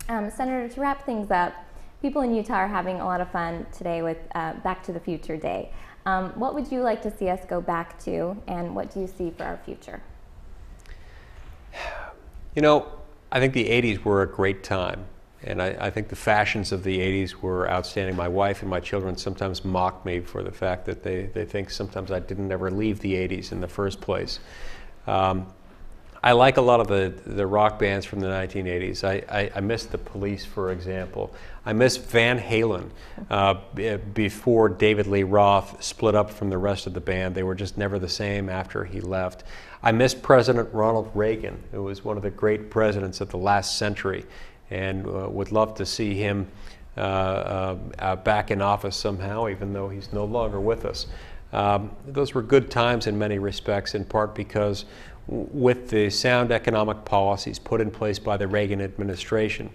Senator, to wrap things up, people in Utah are having a lot of fun today with Back to the Future Day. What would you like to see us go back to, and what do you see for our future? You know, I think the 80s were a great time, and I think the fashions of the 80s were outstanding. My wife and my children sometimes mock me for the fact that they think sometimes I didn't ever leave the 80s in the first place. I like a lot of the rock bands from the 1980s. I miss the Police, for example. I miss Van Halen before David Lee Roth split up from the rest of the band. They were just never the same after he left. I miss President Ronald Reagan, who was one of the great presidents of the last century, and would love to see him back in office somehow, even though he's no longer with us. Those were good times in many respects, in part because with the sound economic policies put in place by the Reagan administration,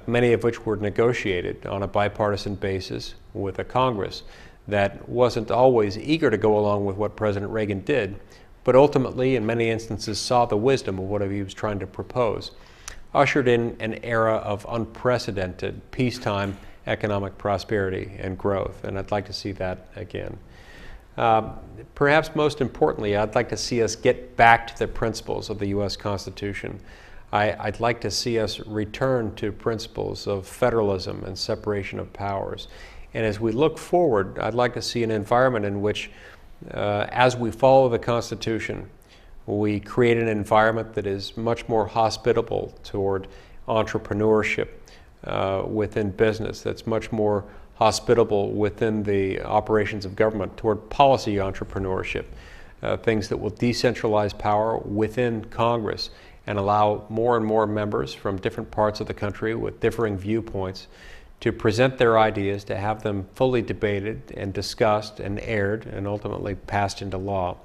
many of which were negotiated on a bipartisan basis with a Congress that wasn't always eager to go along with what President Reagan did, but ultimately, in many instances, saw the wisdom of what he was trying to propose, ushered in an era of unprecedented peacetime economic prosperity and growth, and I'd like to see that again. Perhaps most importantly, I'd like to see us get back to the principles of the U.S. Constitution. I'd like to see us return to principles of federalism and separation of powers. And as we look forward, I'd like to see an environment in which, as we follow the Constitution, we create an environment that is much more hospitable toward entrepreneurship within business, that's much more hospitable within the operations of government toward policy entrepreneurship, things that will decentralize power within Congress and allow more and more members from different parts of the country with differing viewpoints to present their ideas, to have them fully debated and discussed and aired and ultimately passed into law.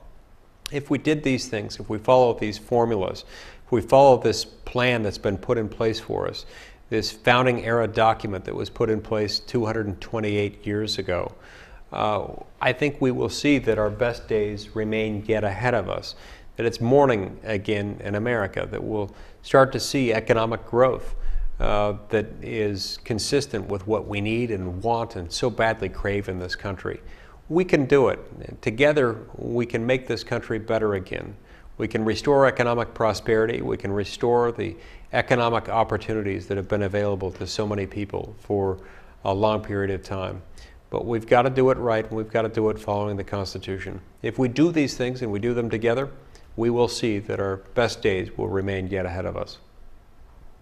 If we did these things, if we followed these formulas, if we follow this plan that's been put in place for us, this founding era document that was put in place 228 years ago, I think we will see that our best days remain yet ahead of us, that it's morning again in America, that we'll start to see economic growth that is consistent with what we need and want and so badly crave in this country. We can do it. Together, we can make this country better again. We can restore economic prosperity. We can restore the economic opportunities that have been available to so many people for a long period of time. But we've got to do it right, and we've got to do it following the Constitution. If we do these things and we do them together, we will see that our best days will remain yet ahead of us.